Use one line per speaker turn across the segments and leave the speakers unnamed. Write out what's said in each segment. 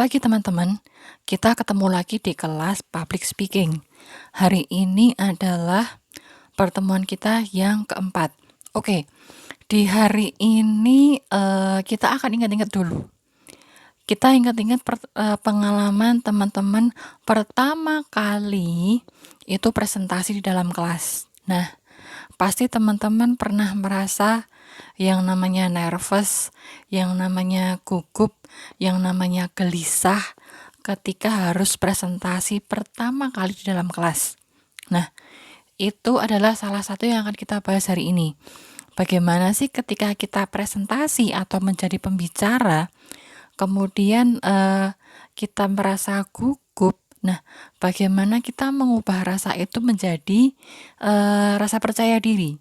Pagi teman-teman, kita ketemu lagi di kelas public speaking. Hari ini adalah pertemuan kita yang keempat. Oke, di hari ini kita akan ingat-ingat dulu. Kita ingat-ingat pengalaman teman-teman pertama kali itu presentasi di dalam kelas. Nah, pasti teman-teman pernah merasa yang namanya nervous, yang namanya gugup, yang namanya gelisah ketika harus presentasi pertama kali di dalam kelas. Nah, itu adalah salah satu yang akan kita bahas hari ini. Bagaimana sih ketika kita presentasi atau menjadi pembicara, kemudian kita merasa gugup. Nah, bagaimana kita mengubah rasa itu menjadi rasa percaya diri,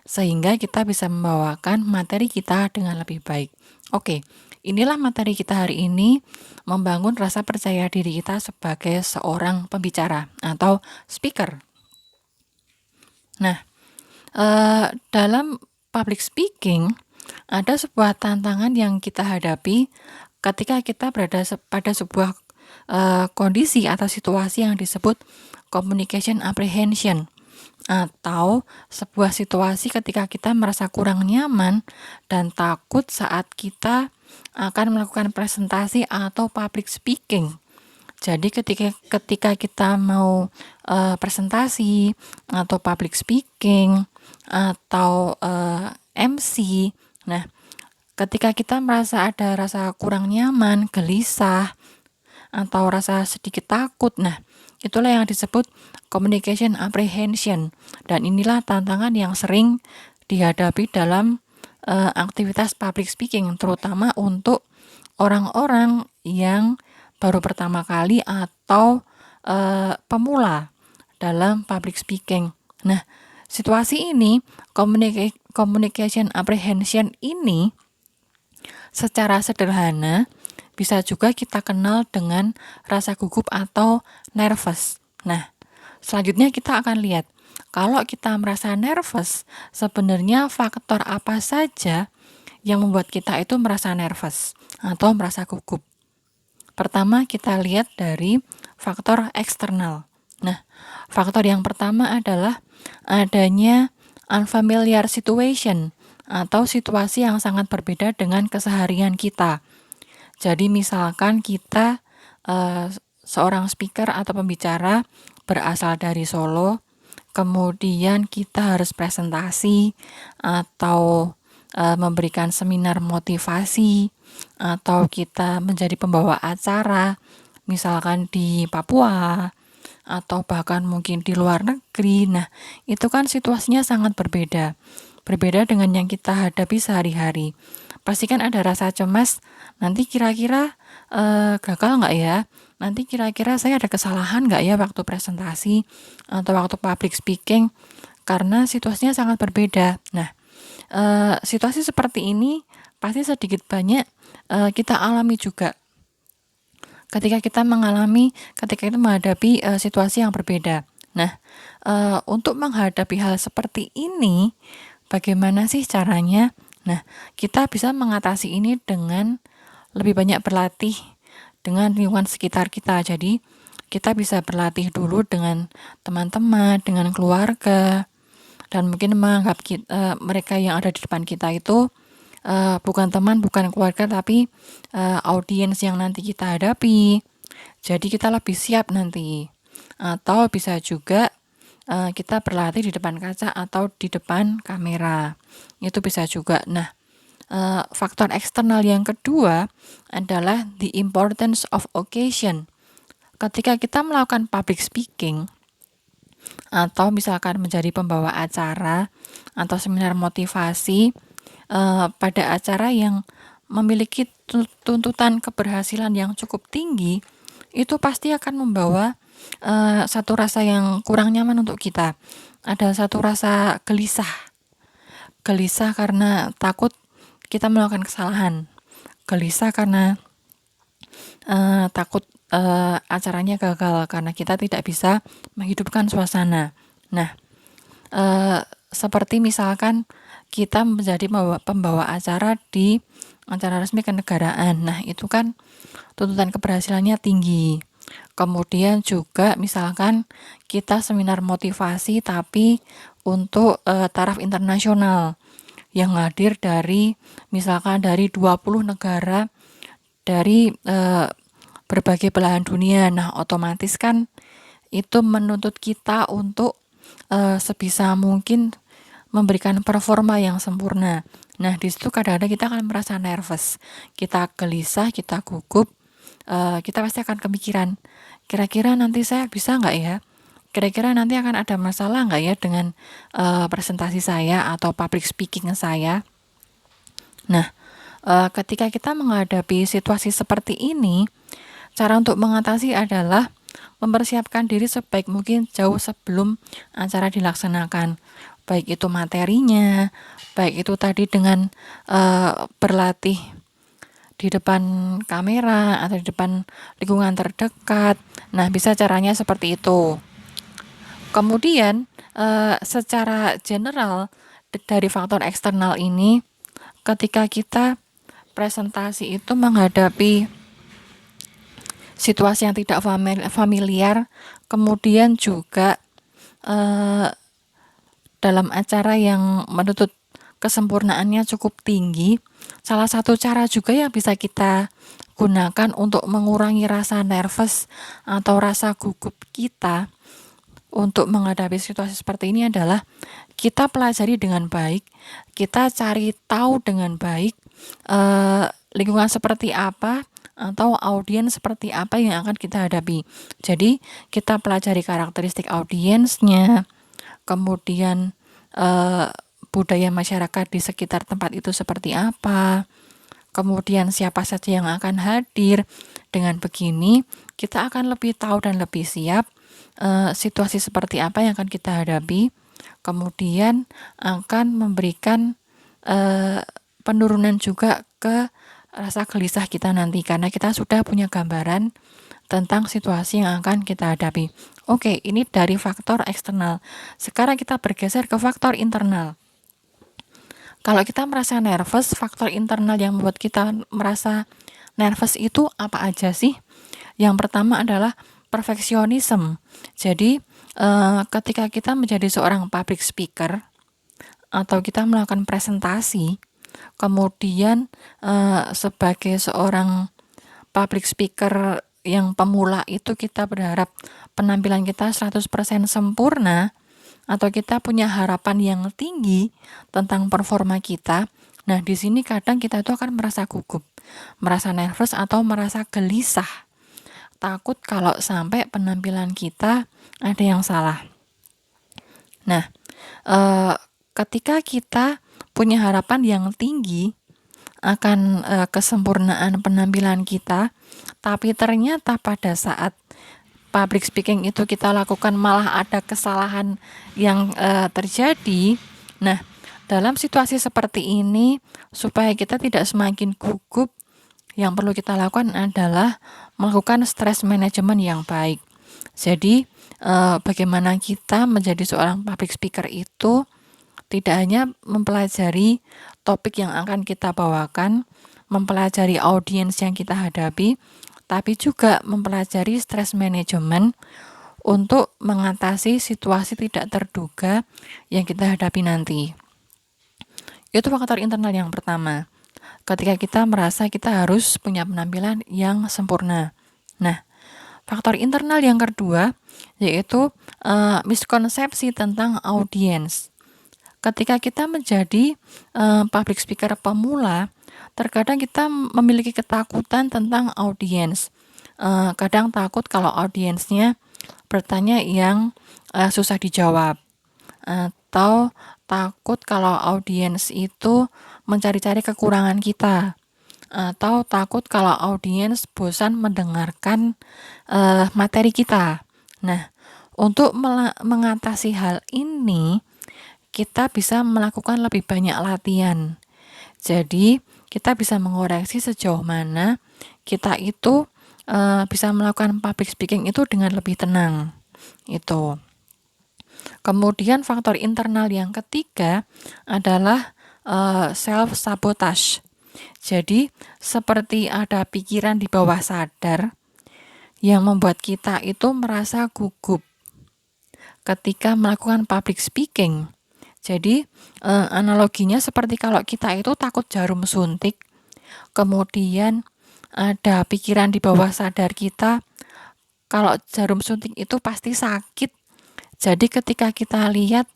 sehingga kita bisa membawakan materi kita dengan lebih baik. Oke, inilah materi kita hari ini, membangun rasa percaya diri kita sebagai seorang pembicara atau speaker. Nah, dalam public speaking, ada sebuah tantangan yang kita hadapi ketika kita berada pada sebuah kondisi atau situasi yang disebut communication apprehension, atau sebuah situasi ketika kita merasa kurang nyaman dan takut saat kita akan melakukan presentasi atau public speaking. Jadi ketika kita mau presentasi atau public speaking atau MC, nah ketika kita merasa ada rasa kurang nyaman, gelisah, atau rasa sedikit takut, nah itulah yang disebut communication apprehension, dan inilah tantangan yang sering dihadapi dalam aktivitas public speaking, terutama untuk orang-orang yang baru pertama kali atau pemula dalam public speaking. Nah, situasi ini, communication apprehension ini secara sederhana bisa juga kita kenal dengan rasa gugup atau nervous. Nah, selanjutnya kita akan lihat, kalau kita merasa nervous, sebenarnya faktor apa saja yang membuat kita itu merasa nervous atau merasa gugup. Pertama, kita lihat dari faktor eksternal. Nah, faktor yang pertama adalah adanya unfamiliar situation atau situasi yang sangat berbeda dengan keseharian kita. Jadi misalkan kita seorang speaker atau pembicara berasal dari Solo, kemudian kita harus presentasi atau memberikan seminar motivasi, atau kita menjadi pembawa acara misalkan di Papua atau bahkan mungkin di luar negeri. Nah, itu kan situasinya sangat berbeda dengan yang kita hadapi sehari-hari. Pastikan ada rasa cemas, nanti kira-kira gagal nggak ya? Nanti kira-kira saya ada kesalahan nggak ya waktu presentasi atau waktu public speaking? Karena situasinya sangat berbeda. Nah, situasi seperti ini pasti sedikit banyak kita alami juga ketika kita menghadapi situasi yang berbeda. Nah, untuk menghadapi hal seperti ini, bagaimana sih caranya? Nah, kita bisa mengatasi ini dengan lebih banyak berlatih dengan lingkungan sekitar kita. Jadi, kita bisa berlatih dulu dengan teman-teman, dengan keluarga, dan mungkin menganggap mereka yang ada di depan kita itu bukan teman, bukan keluarga, tapi audiens yang nanti kita hadapi. Jadi kita lebih siap nanti. Atau bisa juga kita berlatih di depan kaca atau di depan kamera. Itu bisa juga. Nah, faktor eksternal yang kedua adalah the importance of occasion. Ketika kita melakukan public speaking atau misalkan menjadi pembawa acara atau seminar motivasi pada acara yang memiliki tuntutan keberhasilan yang cukup tinggi, itu pasti akan membawa satu rasa yang kurang nyaman untuk kita. Ada satu rasa gelisah karena takut kita melakukan kesalahan, gelisah karena takut acaranya gagal karena kita tidak bisa menghidupkan suasana. Nah, seperti misalkan kita menjadi pembawa acara di acara resmi kenegaraan. Nah, itu kan tuntutan keberhasilannya tinggi. Kemudian juga misalkan kita seminar motivasi tapi untuk taraf internasional yang hadir dari misalkan dari 20 negara dari berbagai belahan dunia. Nah, otomatis kan itu menuntut kita untuk sebisa mungkin memberikan performa yang sempurna. Nah, di situ kadang-kadang kita akan merasa nervous, kita gelisah, kita gugup, kita pasti akan kepikiran, kira-kira nanti saya bisa nggak ya? Kira-kira nanti akan ada masalah nggak ya dengan presentasi saya atau public speaking saya? Nah, ketika kita menghadapi situasi seperti ini, cara untuk mengatasi adalah mempersiapkan diri sebaik mungkin jauh sebelum acara dilaksanakan. Baik itu materinya, baik itu tadi dengan berlatih di depan kamera atau di depan lingkungan terdekat. Nah, bisa caranya seperti itu. Kemudian, secara general dari faktor eksternal ini, ketika kita presentasi itu menghadapi situasi yang tidak familiar, kemudian juga dalam acara yang menuntut kesempurnaannya cukup tinggi, salah satu cara juga yang bisa kita gunakan untuk mengurangi rasa nervous atau rasa gugup kita untuk menghadapi situasi seperti ini adalah kita pelajari dengan baik, kita cari tahu dengan baik lingkungan seperti apa atau audiens seperti apa yang akan kita hadapi. Jadi kita pelajari karakteristik audiensnya, kemudian budaya masyarakat di sekitar tempat itu seperti apa, kemudian siapa saja yang akan hadir. Dengan begini kita akan lebih tahu dan lebih siap situasi seperti apa yang akan kita hadapi, kemudian akan memberikan penurunan juga ke rasa gelisah kita nanti karena kita sudah punya gambaran tentang situasi yang akan kita hadapi. Oke, ini dari faktor eksternal. Sekarang kita bergeser ke faktor internal. Kalau kita merasa nervous, faktor internal yang membuat kita merasa nervous itu apa aja sih? Yang pertama adalah perfeksionisme. Jadi, ketika kita menjadi seorang public speaker atau kita melakukan presentasi, kemudian sebagai seorang public speaker yang pemula itu kita berharap penampilan kita 100% sempurna atau kita punya harapan yang tinggi tentang performa kita. Nah, di sini kadang kita itu akan merasa gugup, merasa nervous atau merasa gelisah. Takut kalau sampai penampilan kita ada yang salah. Nah, ketika kita punya harapan yang tinggi akan kesempurnaan penampilan kita, tapi ternyata pada saat public speaking itu kita lakukan malah ada kesalahan yang terjadi. Nah, dalam situasi seperti ini, supaya kita tidak semakin gugup, yang perlu kita lakukan adalah melakukan stress management yang baik. Jadi, bagaimana kita menjadi seorang public speaker itu tidak hanya mempelajari topik yang akan kita bawakan, mempelajari audiens yang kita hadapi, tapi juga mempelajari stress management untuk mengatasi situasi tidak terduga yang kita hadapi nanti. Itu faktor internal yang pertama. Ketika kita merasa kita harus punya penampilan yang sempurna. Nah, faktor internal yang kedua yaitu miskonsepsi tentang audiens. Ketika kita menjadi public speaker pemula, terkadang kita memiliki ketakutan tentang audiens. Kadang takut kalau audiensnya bertanya yang susah dijawab, atau takut kalau audiens itu mencari-cari kekurangan kita, atau takut kalau audiens bosan mendengarkan materi kita. Nah, untuk mengatasi hal ini, kita bisa melakukan lebih banyak latihan. Jadi, kita bisa mengoreksi sejauh mana kita itu bisa melakukan public speaking itu dengan lebih tenang. Itu. Kemudian faktor internal yang ketiga adalah self-sabotage. Jadi, seperti ada pikiran di bawah sadar yang membuat kita itu merasa gugup ketika melakukan public speaking. Jadi, analoginya seperti kalau kita itu takut jarum suntik, kemudian ada pikiran di bawah sadar kita, kalau jarum suntik itu pasti sakit. Jadi ketika kita lihat,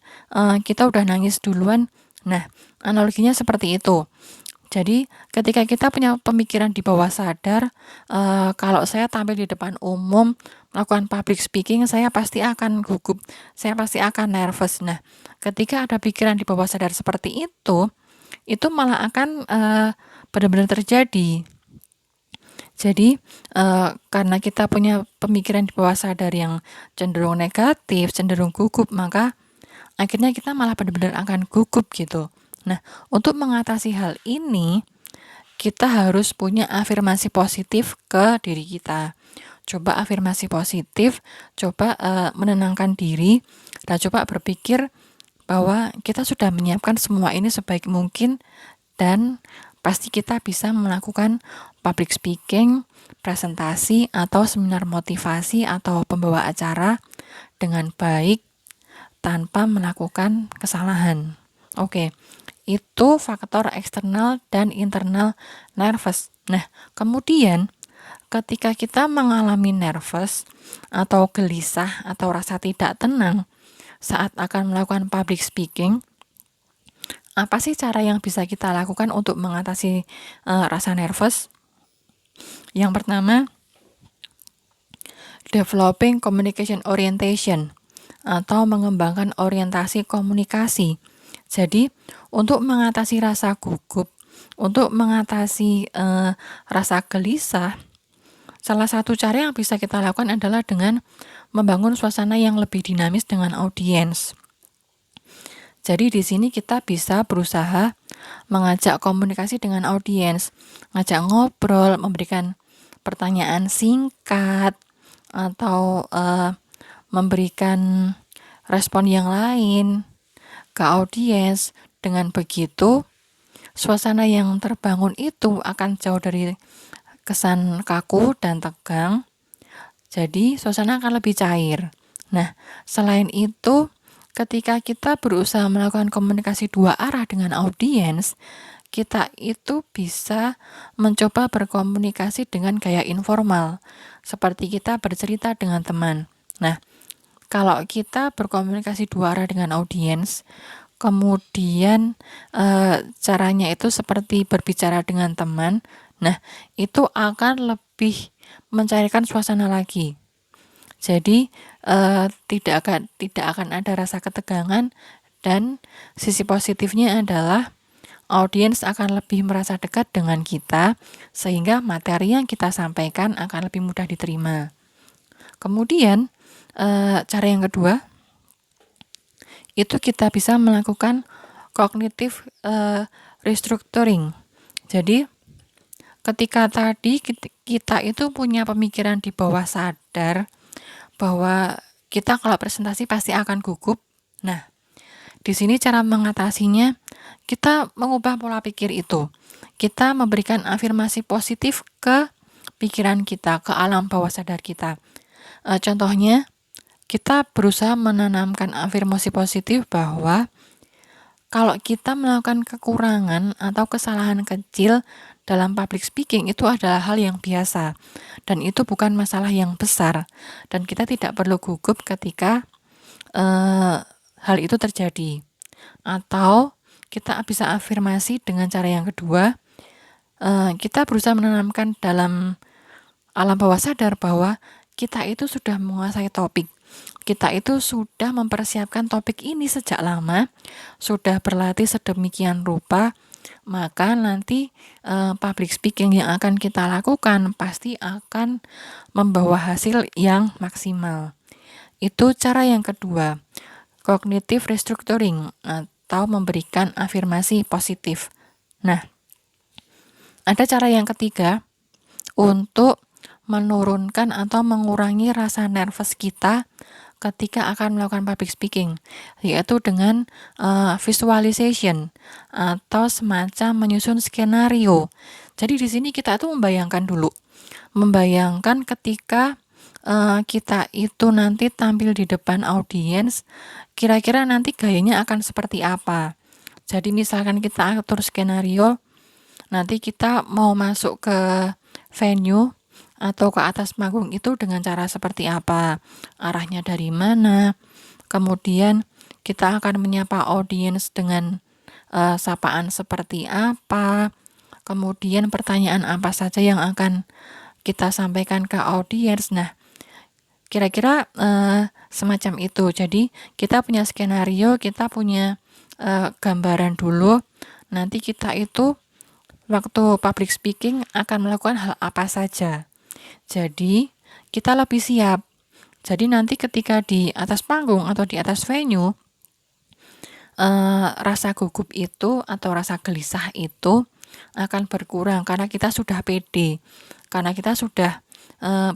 kita udah nangis duluan. Nah, analoginya seperti itu. Jadi ketika kita punya pemikiran di bawah sadar, kalau saya tampil di depan umum melakukan public speaking, saya pasti akan gugup, saya pasti akan nervous. Nah, ketika ada pikiran di bawah sadar seperti itu malah akan benar-benar terjadi. Jadi karena kita punya pemikiran di bawah sadar yang cenderung negatif, cenderung gugup, maka akhirnya kita malah benar-benar akan gugup gitu. Nah, untuk mengatasi hal ini, kita harus punya afirmasi positif ke diri kita. Coba afirmasi positif, coba menenangkan diri, dan coba berpikir bahwa kita sudah menyiapkan semua ini sebaik mungkin dan pasti kita bisa melakukan public speaking, presentasi, atau seminar motivasi atau pembawa acara dengan baik tanpa melakukan kesalahan. Oke, itu faktor eksternal dan internal nervous. Nah, kemudian ketika kita mengalami nervous atau gelisah atau rasa tidak tenang saat akan melakukan public speaking, apa sih cara yang bisa kita lakukan untuk mengatasi rasa nervous? Yang pertama, developing communication orientation atau mengembangkan orientasi komunikasi. Jadi, untuk mengatasi rasa gugup, untuk mengatasi rasa gelisah, salah satu cara yang bisa kita lakukan adalah dengan membangun suasana yang lebih dinamis dengan audiens. Jadi di sini kita bisa berusaha mengajak komunikasi dengan audiens, ngajak ngobrol, memberikan pertanyaan singkat, atau memberikan respon yang lain ke audiens. Dengan begitu, suasana yang terbangun itu akan jauh dari kesan kaku dan tegang. Jadi suasana akan lebih cair. Nah, selain itu, ketika kita berusaha melakukan komunikasi dua arah dengan audiens, kita itu bisa mencoba berkomunikasi dengan gaya informal, seperti kita bercerita dengan teman. Nah, kalau kita berkomunikasi dua arah dengan audiens, kemudian caranya itu seperti berbicara dengan teman, nah itu akan lebih mencairkan suasana lagi. Jadi tidak akan ada rasa ketegangan, dan sisi positifnya adalah audiens akan lebih merasa dekat dengan kita sehingga materi yang kita sampaikan akan lebih mudah diterima. Kemudian cara yang kedua itu kita bisa melakukan cognitive restructuring. Jadi ketika tadi kita itu punya pemikiran di bawah sadar bahwa kita kalau presentasi pasti akan gugup. Nah, di sini cara mengatasinya, kita mengubah pola pikir itu. Kita memberikan afirmasi positif ke pikiran kita, ke alam bawah sadar kita. Contohnya, kita berusaha menanamkan afirmasi positif bahwa kalau kita melakukan kekurangan atau kesalahan kecil dalam public speaking itu adalah hal yang biasa dan itu bukan masalah yang besar, dan kita tidak perlu gugup ketika hal itu terjadi. Atau kita bisa afirmasi dengan cara yang kedua, kita berusaha menanamkan dalam alam bawah sadar bahwa kita itu sudah menguasai topik. Kita itu sudah mempersiapkan topik ini sejak lama, sudah berlatih sedemikian rupa, maka nanti public speaking yang akan kita lakukan pasti akan membawa hasil yang maksimal. Itu cara yang kedua, cognitive restructuring atau memberikan afirmasi positif. Nah, ada cara yang ketiga untuk menurunkan atau mengurangi rasa nervous kita ketika akan melakukan public speaking, yaitu dengan visualization atau semacam menyusun skenario. Jadi di sini kita tuh membayangkan ketika kita itu nanti tampil di depan audiens, kira-kira nanti gayanya akan seperti apa. Jadi misalkan kita atur skenario, nanti kita mau masuk ke venue atau ke atas panggung itu dengan cara seperti apa, arahnya dari mana, kemudian kita akan menyapa audiens dengan sapaan seperti apa, kemudian pertanyaan apa saja yang akan kita sampaikan ke audiens. Nah, kira-kira semacam itu. Jadi kita punya skenario, kita punya gambaran dulu. Nanti kita itu waktu public speaking akan melakukan hal apa saja. Jadi kita lebih siap. Jadi nanti ketika di atas panggung atau di atas venue, rasa gugup itu atau rasa gelisah itu akan berkurang karena kita sudah pede, karena kita sudah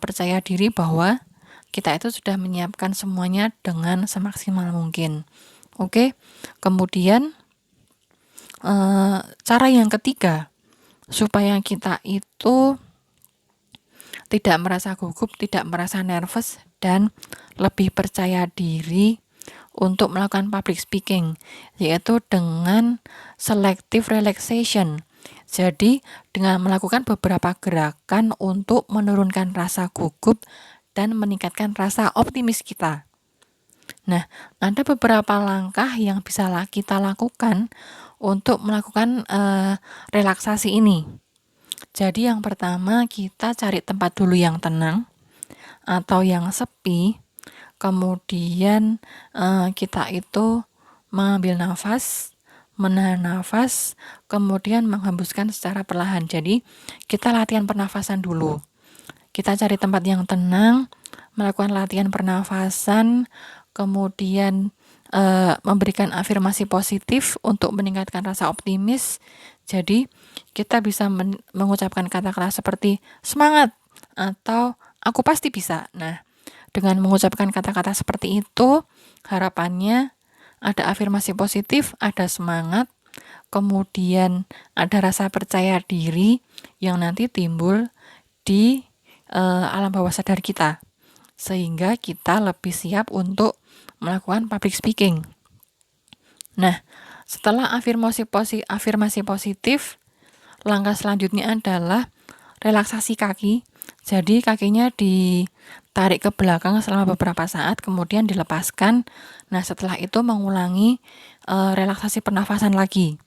percaya diri bahwa kita itu sudah menyiapkan semuanya dengan semaksimal mungkin. Oke, kemudian cara yang ketiga supaya kita itu tidak merasa gugup, tidak merasa nervous, dan lebih percaya diri untuk melakukan public speaking, yaitu dengan selective relaxation. Jadi, dengan melakukan beberapa gerakan untuk menurunkan rasa gugup dan meningkatkan rasa optimis kita. Nah, ada beberapa langkah yang bisa kita lakukan untuk melakukan relaksasi ini. Jadi yang pertama kita cari tempat dulu yang tenang atau yang sepi. Kemudian kita itu mengambil nafas, menahan nafas, kemudian menghembuskan secara perlahan. Jadi kita latihan pernafasan dulu. Kita cari tempat yang tenang, melakukan latihan pernafasan, kemudian memberikan afirmasi positif untuk meningkatkan rasa optimis. Jadi kita bisa mengucapkan kata-kata seperti semangat atau aku pasti bisa. Nah, dengan mengucapkan kata-kata seperti itu, harapannya ada afirmasi positif, ada semangat, kemudian ada rasa percaya diri yang nanti timbul di alam bawah sadar kita, sehingga kita lebih siap untuk melakukan public speaking. Nah, setelah afirmasi positif, langkah selanjutnya adalah relaksasi kaki. Jadi kakinya ditarik ke belakang selama beberapa saat, kemudian dilepaskan. Nah, setelah itu mengulangi relaksasi pernafasan lagi.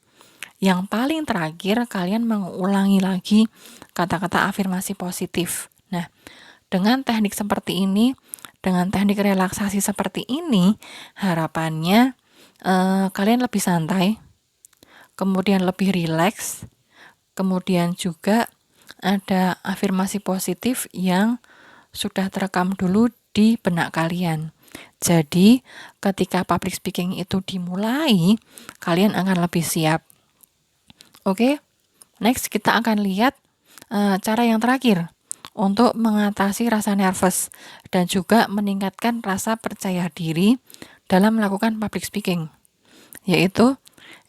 Yang paling terakhir, kalian mengulangi lagi kata-kata afirmasi positif. Nah, dengan teknik seperti ini, dengan teknik relaksasi seperti ini, harapannya kalian lebih santai, kemudian lebih rileks, kemudian juga ada afirmasi positif yang sudah terekam dulu di benak kalian. Jadi, ketika public speaking itu dimulai, kalian akan lebih siap. Oke, next kita akan lihat cara yang terakhir untuk mengatasi rasa nervous dan juga meningkatkan rasa percaya diri dalam melakukan public speaking, yaitu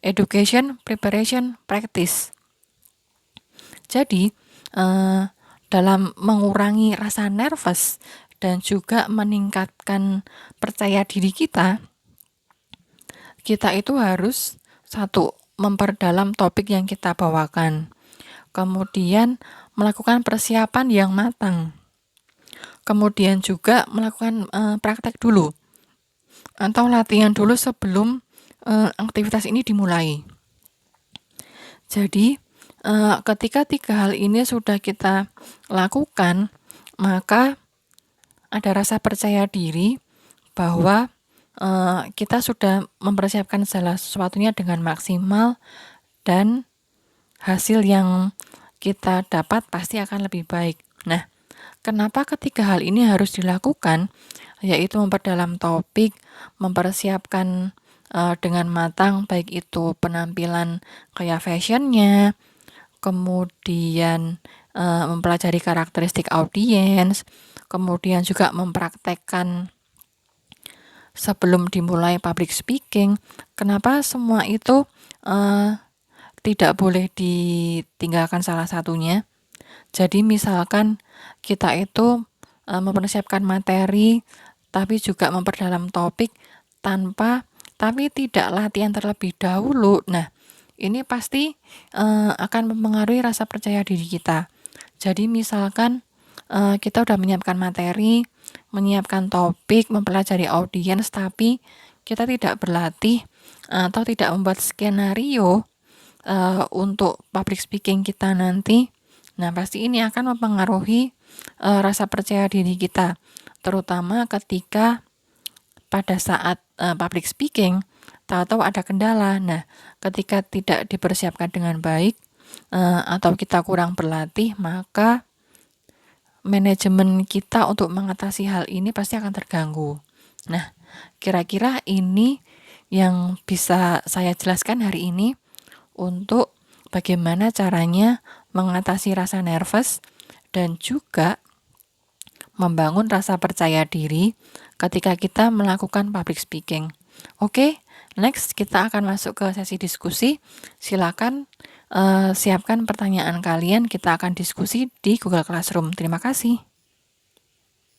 education, preparation, practice. Jadi, dalam mengurangi rasa nervous dan juga meningkatkan percaya diri kita itu harus satu, memperdalam topik yang kita bawakan. Kemudian melakukan persiapan yang matang. Kemudian juga melakukan praktek dulu atau latihan dulu sebelum aktivitas ini dimulai. Jadi, ketika 3 hal ini sudah kita lakukan, maka ada rasa percaya diri bahwa kita sudah mempersiapkan segala sesuatunya dengan maksimal dan hasil yang kita dapat pasti akan lebih baik. Nah, kenapa ketiga hal ini harus dilakukan? Yaitu memperdalam topik, mempersiapkan dengan matang, baik itu penampilan kayak fashionnya, kemudian mempelajari karakteristik audiens, kemudian juga mempraktekkan sebelum dimulai public speaking, kenapa semua itu tidak boleh ditinggalkan salah satunya. Jadi misalkan kita itu mempersiapkan materi, tapi juga memperdalam topik tapi tidak latihan terlebih dahulu. Nah, ini pasti akan mempengaruhi rasa percaya diri kita. Jadi misalkan kita udah menyiapkan materi, menyiapkan topik, mempelajari audiens, tapi kita tidak berlatih atau tidak membuat skenario untuk public speaking kita nanti. Nah, pasti ini akan mempengaruhi rasa percaya diri kita, terutama ketika pada saat public speaking tahu-tahu ada kendala. Nah, ketika tidak dipersiapkan dengan baik atau kita kurang berlatih, maka manajemen kita untuk mengatasi hal ini pasti akan terganggu. Nah, kira-kira ini yang bisa saya jelaskan hari ini untuk bagaimana caranya mengatasi rasa nervous dan juga membangun rasa percaya diri ketika kita melakukan public speaking. Oke, next kita akan masuk ke sesi diskusi. Silakan siapkan pertanyaan kalian, kita akan diskusi di Google Classroom. Terima kasih.